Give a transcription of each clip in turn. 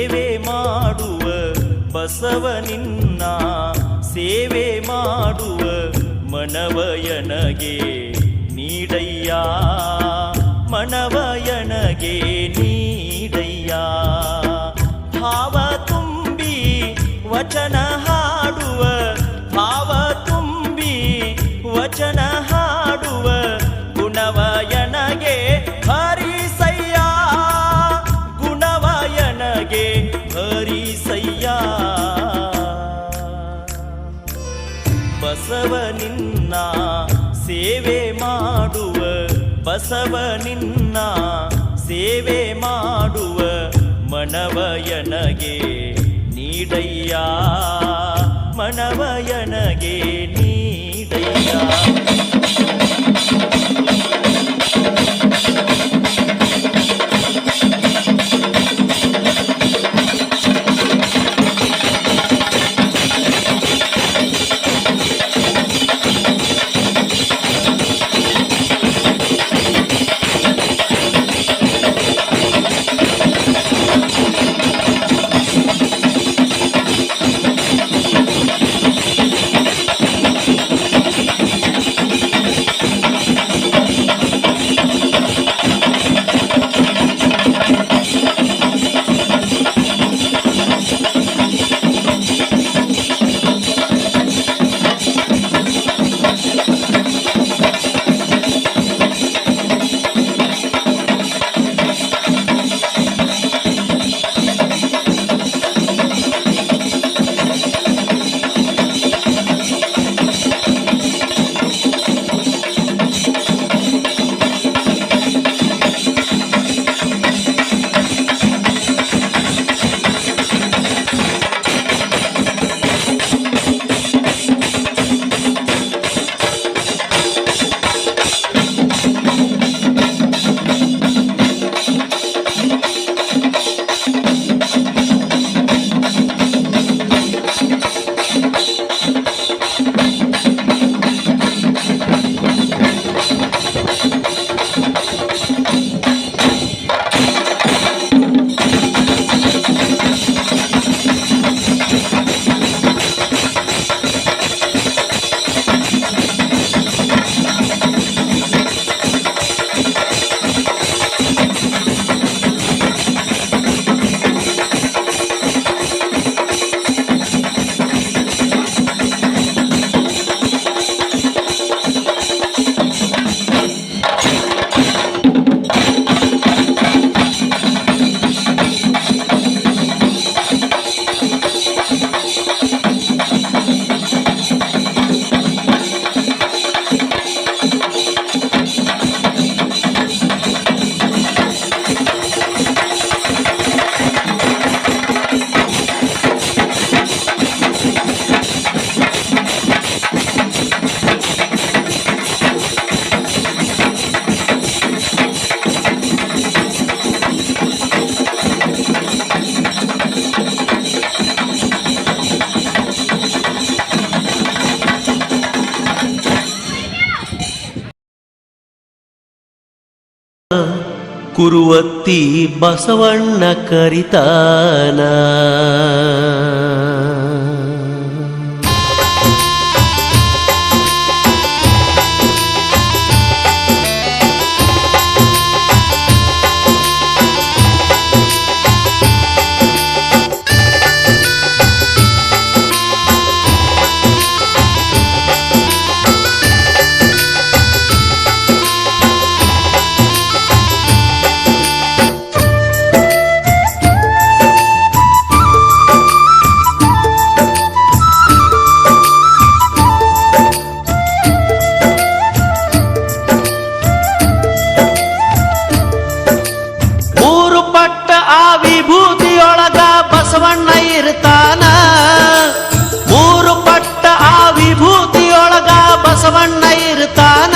ಸೇವೆ ಮಾಡುವ ಬಸವನಿನ್ನ ಸೇವೆ ಮಾಡುವ ಮನವಯನಗೆ ನೀಡಯ್ಯ ಮನವಯನಗೆ ನೀಡಯ್ಯ ಭಾವ ತುಂಬಿ ವಚನ ಹಾಡುವ ಭಾವ ತುಂಬಿ ವಚನ ಹಾಡುವ ಗುಣವಯನಗೆ ಹರಿಸಯ್ಯ ಗುಣವಯನಗೆ ಹರಿಸಯ್ಯ ಬಸವನಿನ್ನ ಸೇವೆ ಮಾಡುವ ಬಸವನಿನ್ನ ಸೇವೆ ಮಾಡುವ ಮನವಯನಗೆ ನೀಡಯ್ಯ ಮನವಯನಗೆ ನೀಡಯ್ಯ ಕುರುವತ್ತಿ ಬಸವಣ್ಣ ಕರಿತಾನ ಬಸವಣ್ಣ ಇರ್ತಾನ ಮೂರು ಪಟ್ಟ ಆ ವಿಭೂತಿಯೊಳಗ ಬಸವಣ್ಣ ಇರ್ತಾನ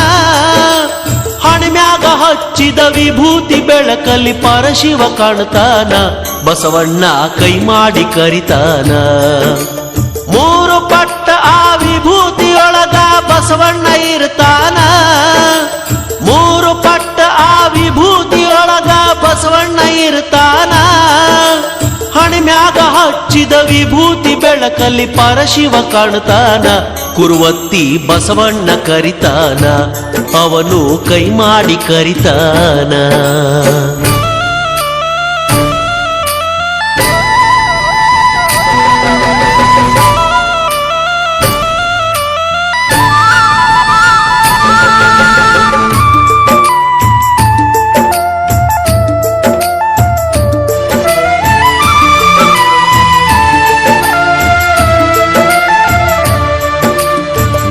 ಹಣಿಮ್ಯಾಗ ಹಚ್ಚಿದ ವಿಭೂತಿ ಬೆಳಕಲ್ಲಿ ಪರಶಿವ ಕಾಣ್ತಾನ ಬಸವಣ್ಣ ಕೈ ಮಾಡಿ ಕರಿತಾನ ಮೂರು ಪಟ್ಟ ಆ ವಿಭೂತಿಯೊಳಗ ಬಸವಣ್ಣ ಇರ್ತಾನ ಮೂರು ಪಟ್ಟ ಆ ವಿಭೂತಿಯೊಳಗ ಬಸವಣ್ಣ ಇರ್ತಾನ ಹಣಿಮ್ಯಾಗ ಹಚ್ಚಿದ ವಿಭೂತಿ ಬೆಳಕಲ್ಲಿ ಪರಶಿವ ಕಾಣ್ತಾನ ಕುರುವತ್ತಿ ಬಸವಣ್ಣ ಕರಿತಾನ ಅವನು ಕೈ ಮಾಡಿ ಕರಿತಾನ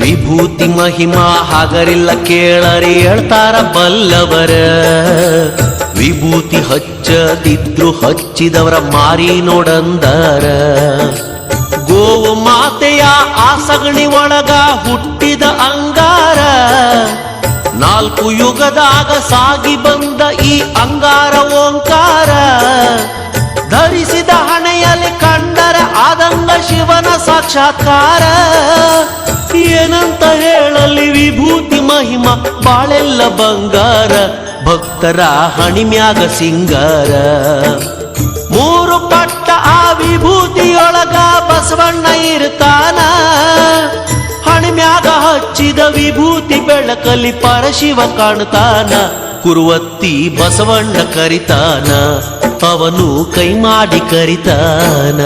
ವಿಭೂತಿ ಮಹಿಮಾ ಹಾಗರಿಲ್ಲ ಕೇಳರಿ ಹೇಳ್ತಾರ ಬಲ್ಲವರ ವಿಭೂತಿ ಹಚ್ಚದಿದ್ರು ಹಚ್ಚಿದವರ ಮಾರಿ ನೋಡಂದಾರ ಗೋವು ಮಾತೆಯ ಆ ಸಗಣಿ ಒಳಗ ಹುಟ್ಟಿದ ಅಂಗಾರ ನಾಲ್ಕು ಯುಗದಾಗ ಸಾಗಿ ಬಂದ ಈ ಅಂಗಾರ ಓಂಕಾರ ಧರಿಸಿದ ಹಣೆಯಲ್ಲಿ ಕಂಡರ ಆದಂಗ ಶಿವನ ಸಾಕ್ಷಾತ್ಕಾರ ಏನಂತ ಹೇಳಲಿ ವಿಭೂತಿ ಮಹಿಮಾ ಬಾಳೆಲ್ಲ ಬಂಗಾರ ಭಕ್ತರ ಹಣಿಮ್ಯಾಗ ಸಿಂಗಾರ ಮೂರು ಪಟ್ಟ ಆ ವಿಭೂತಿಯೊಳಗ ಬಸವಣ್ಣ ಇರ್ತಾನ ಹಣಿಮ್ಯಾಗ ಹಚ್ಚಿದ ವಿಭೂತಿ ಬೆಳಕಲ್ಲಿ ಪರಶಿವ ಕಾಣ್ತಾನ ಕುರುವತ್ತಿ ಬಸವಣ್ಣ ಕರಿತಾನ ಅವನು ಕೈ ಮಾಡಿ ಕರಿತಾನ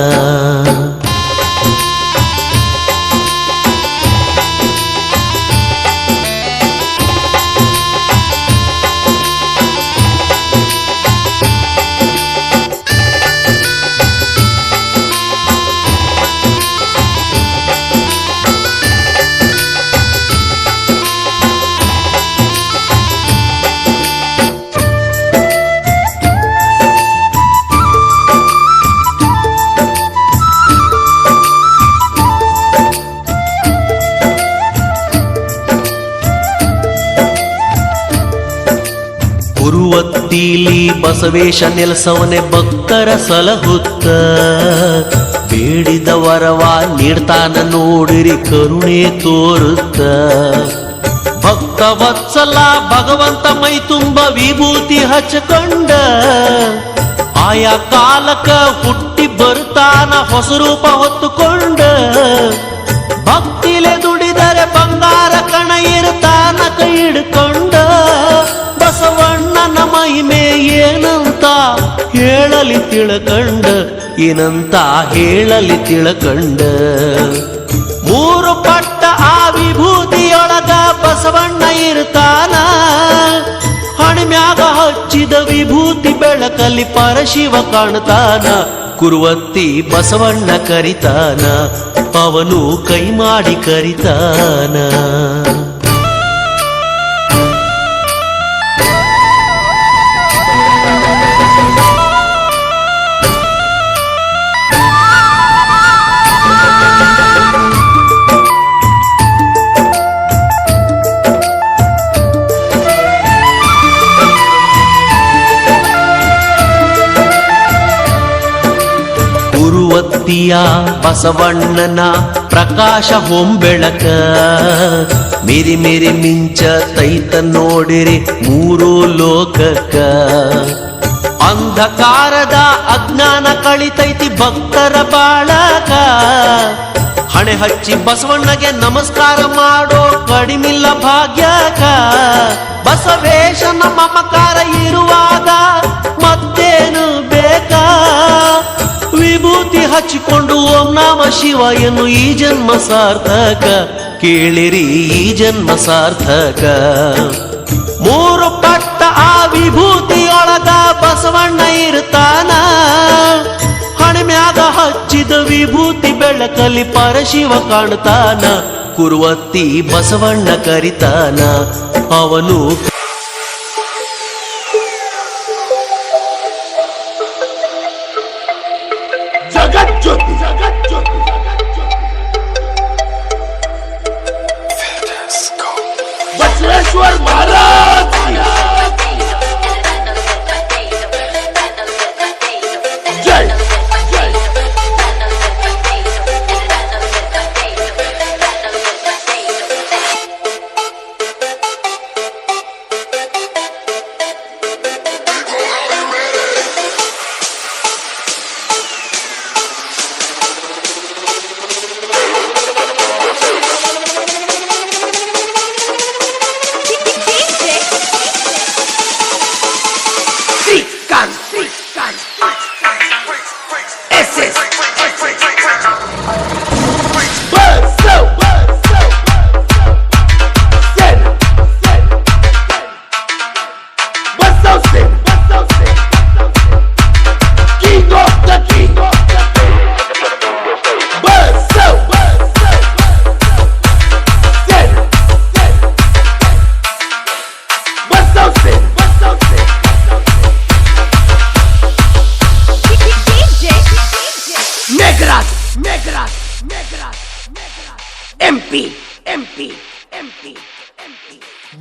ಕುರುವತ್ತಿಲಿ ಬಸವೇಶ ನೆಲಸವನೆ ಭಕ್ತರ ಸಲಹುತ್ತ ಬೇಡಿದ ವರವ ನೀಡ್ತಾನ ನೋಡಿರಿ ಕರುಣೆ ತೋರುತ್ತ ಭಕ್ತ ವತ್ಸಲ ಭಗವಂತ ಮೈ ತುಂಬ ವಿಭೂತಿ ಹಚ್ಚಕೊಂಡ ಆಯಾ ಕಾಲಕ ಹುಟ್ಟಿ ಬರ್ತಾನ ಹೊಸ ರೂಪ ಹೊತ್ತುಕೊಂಡ ಭಕ್ತಿಲೆ ದುಡಿದರೆ ಬಂಗಾರ ಕಣ ಇರ್ತಾನ ಕೈ ಹಿಡ್ಕೊಂಡ ಬಸವಣ್ಣನ ಮಹಿಮೆ ಏನಂತ ಹೇಳಲಿ ತಿಳಕಂಡ ಏನಂತ ಹೇಳಲಿ ತಿಳಕಂಡ ಮೂರು ಪಟ್ಟ ಆ ವಿಭೂತಿಯೊಳಗ ಬಸವಣ್ಣ ಇರ್ತಾನ ಹಣಿಮ್ಯಾಗ ಹಚ್ಚಿದ ವಿಭೂತಿ ಬೆಳಕಲ್ಲಿ ಪರಶಿವ ಕಾಣ್ತಾನ ಕುರುವತ್ತಿ ಬಸವಣ್ಣ ಕರಿತಾನ ಅವನು ಕೈ ಮಾಡಿ ಕರಿತಾನ ಕುರುವತ್ತಿಯ ಬಸವಣ್ಣನ ಪ್ರಕಾಶ ಹೊಂಬೆಳಕ ಮಿರಿ ಮಿರಿ ಮಿಂಚ ತೈತ ನೋಡಿರಿ ಮೂರು ಲೋಕಕ್ಕ ಅಂಧಕಾರದ ಅಜ್ಞಾನ ಕಳಿತೈತಿ ಭಕ್ತರ ಬಾಳಕ ಹಣೆ ಹಚ್ಚಿ ಬಸವಣ್ಣಗೆ ನಮಸ್ಕಾರ ಮಾಡೋ ಕಡಿಮಿಲ್ಲ ಭಾಗ್ಯಕ ಬಸವೇಶನ ಮಮಕಾರ ಇರುವಾಗ ಮತ್ತೇನು ಬೇಕಾ ವಿಭೂತಿ ಹಚ್ಚಿಕೊಂಡು ಓಂ ನಾಮ ಶಿವ ಎನ್ನು ಈ ಜನ್ಮ ಸಾರ್ಥಕ ಕೇಳಿರಿ ಈ ಜನ್ಮ ಸಾರ್ಥಕ ಮೂರು ಪಟ್ಟ ಆ ವಿಭೂತಿಯೊಳಗ ಬಸವಣ್ಣ ಇರ್ತಾನ ಹಣಿಮ್ಯಾಗ ಹಚ್ಚಿದ ವಿಭೂತಿ ಬೆಳಕಲ್ಲಿ ಪರಶಿವ ಕಾಣ್ತಾನ ಕುರುವತ್ತಿ ಬಸವಣ್ಣ ಕರಿತಾನ ಅವನು बसवेश्वर महाराज जय जय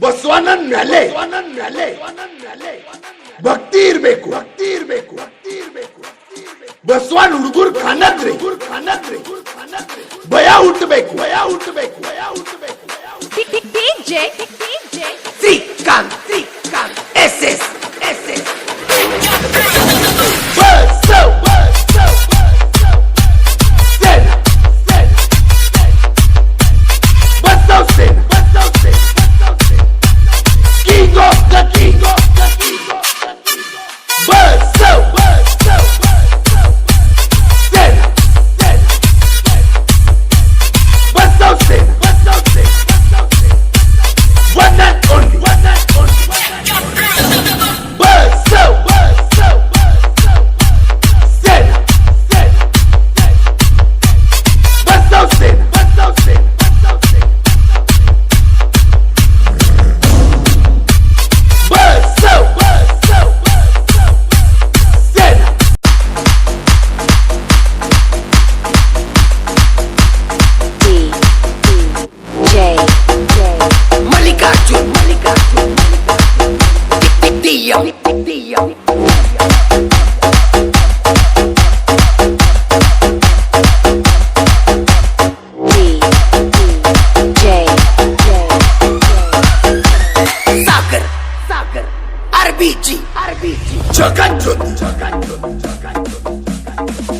ಬಸವಣ್ಣನ ಮೇಲೆ ಭಕ್ತಿ ಇರ್ಬೇಕು ಬಸವಣ್ಣ ಹುಡುಗರು ಕಾಣದ್ರಿ ಭಯ ಹುಟ್ಟಬೇಕು ಶ್ರೀಕಾಂತ್ ಎಸ್ ಎಸ್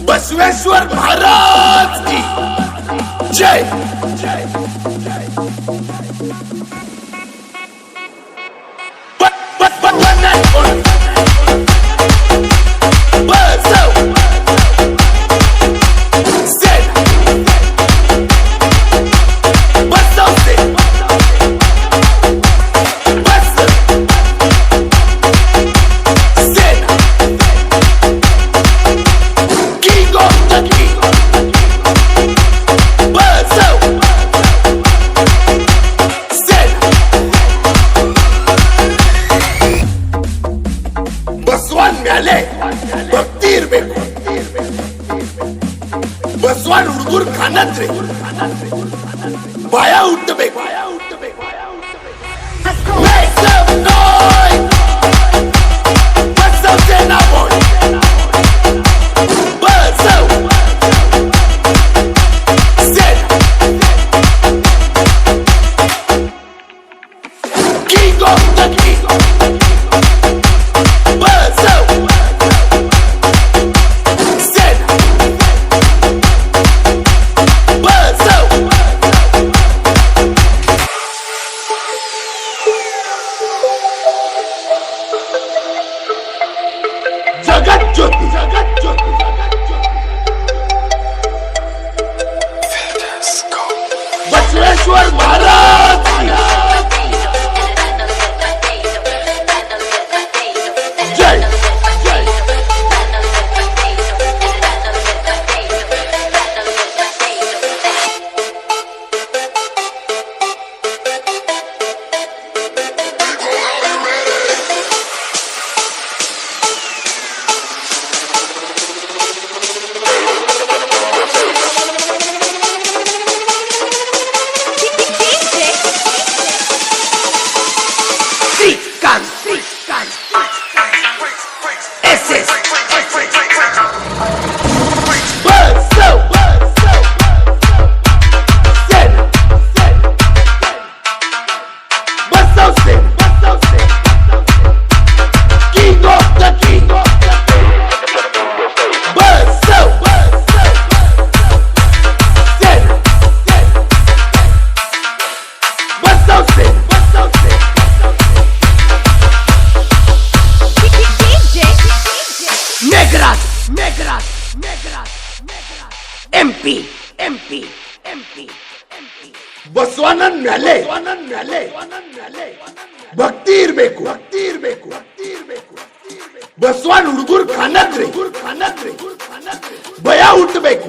बसवेश्वर महाराज की जय ಭಕ್ತಿ ಇರ್ಬೇಕು ಬಸವಣ್ಣ ಹುಡುಗರು ಕಾಣದ್ರಿ ಭಯ ಹುಟ್ಟಬೇಕು MP ಬಸವಣ್ಣನ ಮೇಲೆ ಭಕ್ತಿ ಇರ್ಬೇಕು ಬಸವಣ್ಣ ಹುಡುಗರು ಕನ್ನದ್ರಿ ಭಯ ಹುಟ್ಟಬೇಕು